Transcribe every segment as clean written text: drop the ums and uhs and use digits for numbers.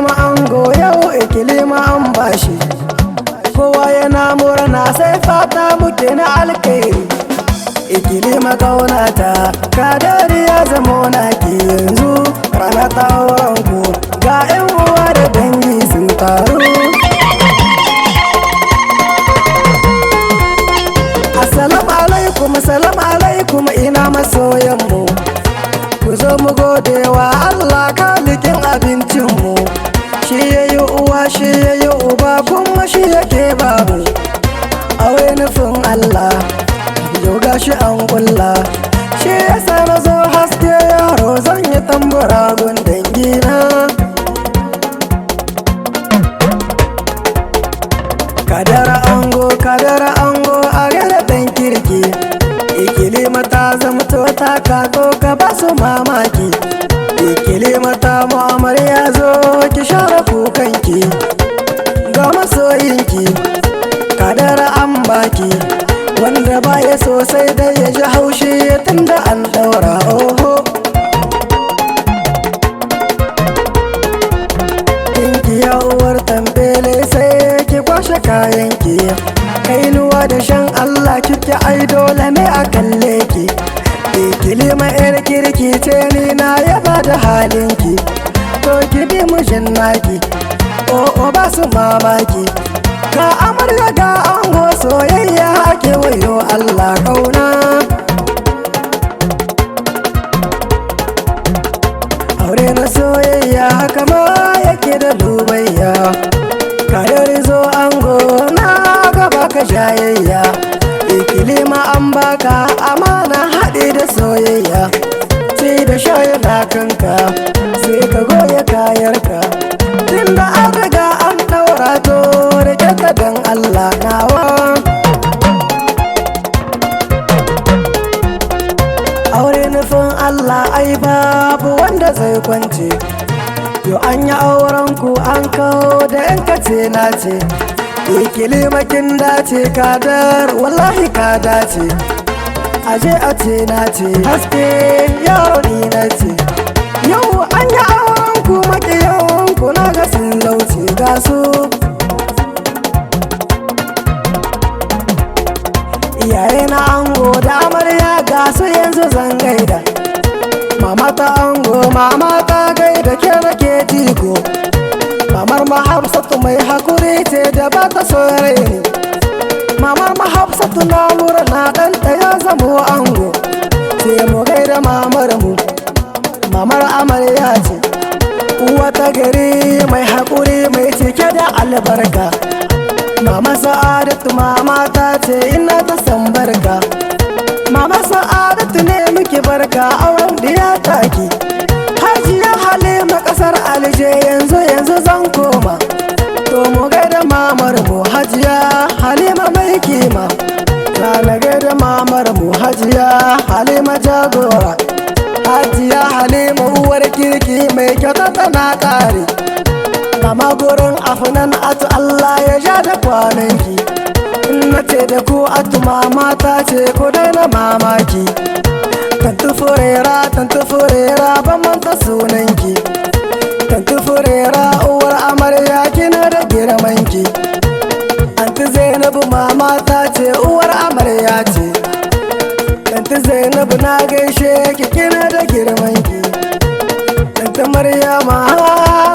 zama ango yau ikilima an bashi, kowa yana murna sai fata muke na alkairi. Ikilima kaunata kadari ya zamo naki yanzu rana ta aurenku, ga 'yan uwa da dangi sun taru. Assalamu alaikum, assalamu alaikum ina masoyanmu, ku zo mu gode wa Allah kalikin abincinmu. Shi yayi uwa, shi yayi uba, kuma shi yake babu. Aure nufin Allah, yau gashi an kulla. Shi yasa na zo haske yaro, zan yi tambura gun dangina. Kadara ango a gada ɗan kirki. Ikilima ta zamto ta kako ka ba su mamaki. Ikilima ta mu'amar ya zo ki share kukanki, ga masoyinki kadara an baki. Wanda baya sosai dai ya ji haushi tunda an daura. Oho kinki ya uwar tambele sai ki kwashe kayanki. Kainuwa da shan Allah kike ai dole ne a kalle ki. Ikilima yar kirki ce ni na yaba da halinki, to ki bi mijin naki. Oh ba su mamaki, ga amarya ga ango soyayya ake wayo Allah kauna. Aure na soyayya haka ma yake da lubayya. Kadari zo ango na gaba ka jayayya. Ikilima an baka amana haɗe da soyayya, ci da shaya na kanka sai ka goya kayarka. Tunda an riga an ɗaura to rike ka dan Allah nawa. Aure nufin Allah ai babu wanda zai kwance. Yo an yi auren ku an kawo da yan kace na ce. Ikilima kin dace kadar wallahi ka dace. Aje a ce na ce haske yaro ni na ce. Yau an yi auren ku makiyan ku na ga sun lauce ga su. Iyaye na ango da amarya ga su yanzu zan gaida. Mama ta ango mama ta gaida ke nake jiko. Mamar Hafsatu mai hakuri ce da ba ta sore ni. Mamar Hafsatu na murna ɗanta ya zamo ango. Sai mu gaida mamar mu, mamar amarya ce. Uwa ta gari mai hakuri mai cike da albarka. Mama Sa'adatu mama ta ce ina ta san barka. Mama Sa'adatu ne miki barka auren diya taki. Hajiya Halima ƙasar Alje yanzu zan koma. To mu gaida mamar mu Hajiya Halima mai kima. Na gaida mamar mu Hajiya Halima jagora. Hajiya Halima uwar kirki mai kyauta tana ƙare. Mama gurin afinan atu Allah ya ja da kwananki. Na ce da ku atu mama ta ce ku daina mamaki. Tantu furera ban manta sunanki. Tantu furera uwar amarya kina da girmanki. Tantu Zainabu mama ta ce uwar amarya ce. Tantu Zainabu na gaishe ki kina da girmanki. Tantu Maryama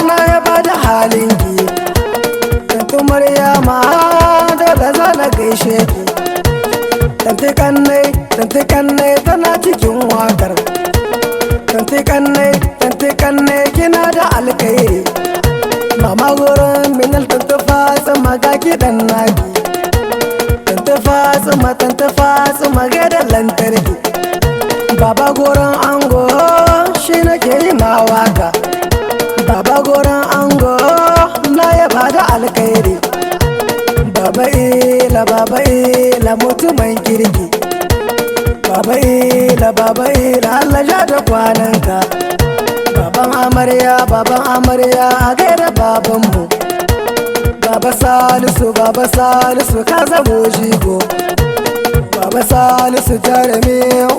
na yaba da halinki. Tantu Maryama dole za na gaishe ki. Tantu kannai tana cikin wakar. Tantu kannai kina da alkairi. Mama gurin minal tantu Fatsima ga kiɗan naki. Tantu Fatsima ga da lantarki. Baba gurin ango shi nake yi ma waka. Baba gurin ango na yaba da alkairi. Baba ila mutumin kirki. Baba ila Allah ja da kwananka. Baban amarya a gaida babanmu. Baba Salisu ka zamo jigo. Baba Salisu jarumi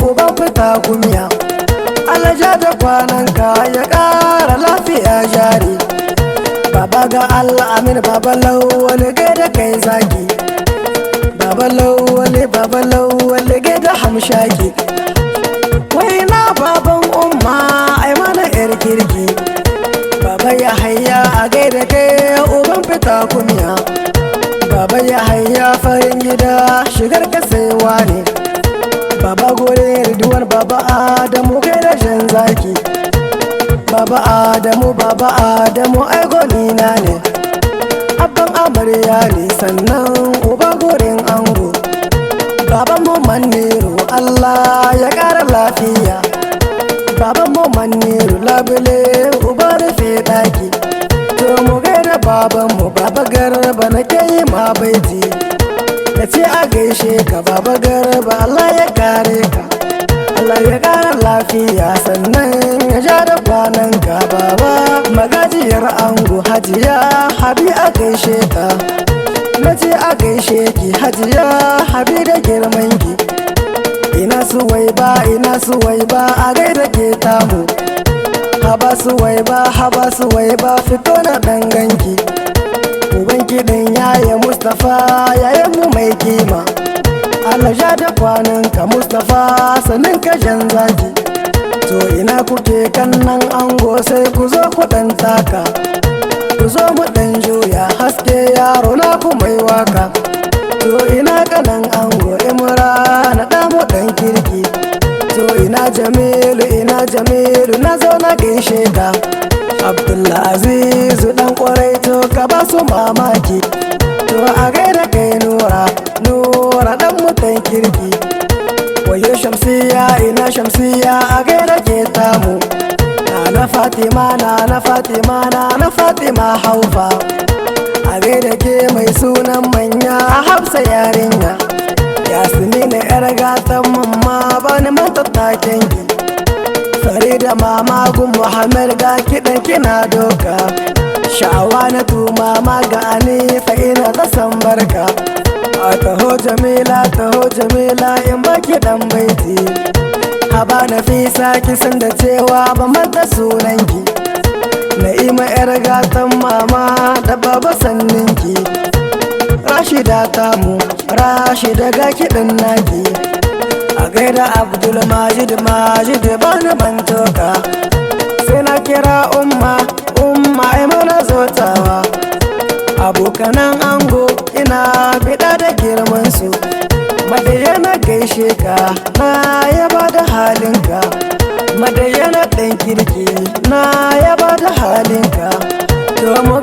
uban fita kumiya. Allah ja da kwananka ya ƙara lafiya jari. ga Allah amin baba lawali gaida kai zaki baba lawali gaida hamshaki wai na baban umma ai mana yar kirki baba ya hayya a gaida kai uban fita kumiya baba ya hayya farin gida shigar ka saiwa ne baba gore riduwan baba Adamu gaida jan zaki baba Adamu ai gonina ne abban amarya ne sannan uba gorin ango baban mu maniru Allah ya kara lafiya baban mu maniru labule uba rufe daki to mu gaida baban mu baba garba na ke yi ma baiti na ce a gaishe ka baba garba Allah ya kare ka Allah ya kara lafiya sannan ya ja da kwanan ka baba magajiyar ango hajiya habi a gaishe ta na ce a gaishe ki hajiya habi da girman ki ina suwai ba a gaida ke tamu haba suwai ba fito na danganki uban kiɗin yaya Mustapha yayan mu mai kima Allah ja da kwananka Mustapha sanin ka jan zaki to ina kuke kannan ango sai ku zo ku dan taka ku zo mu dan juya haske yaro na ku mai waka to ina kanan ango Imran da mu dan kirki to ina Jamilu na zo na gaishe ka Abdulaziz dan kwarai to ka ba su mamaki to a gaida kai Nura dan mutan kirki wayo Shamsiya ina Shamsiya a gaida ke tamu na Fatima Haufa a gaida ke mai sunan manya a Hafsa yarinya Yasmina yar gatan mamma bani manta taken ki Farida mama gun Muhammad ga kiɗan kina doka sha'awa na tuma ma ga Anifa ina ta san barka a taho Jamila in baki dan baiti haba Nafisa kisan da cewa ba manta sunanki Na'ima yar gatan mama da baba sanninki Rashida tamu Rashida ga kiɗan naki a gaida Abdul Majid bani bantoka sai na kira umma ai mana zotawa abokanan ango ina bida da girman su madayana gaishe ka na yaba da halinka madayana ɗan kirki na yaba da halinka to mu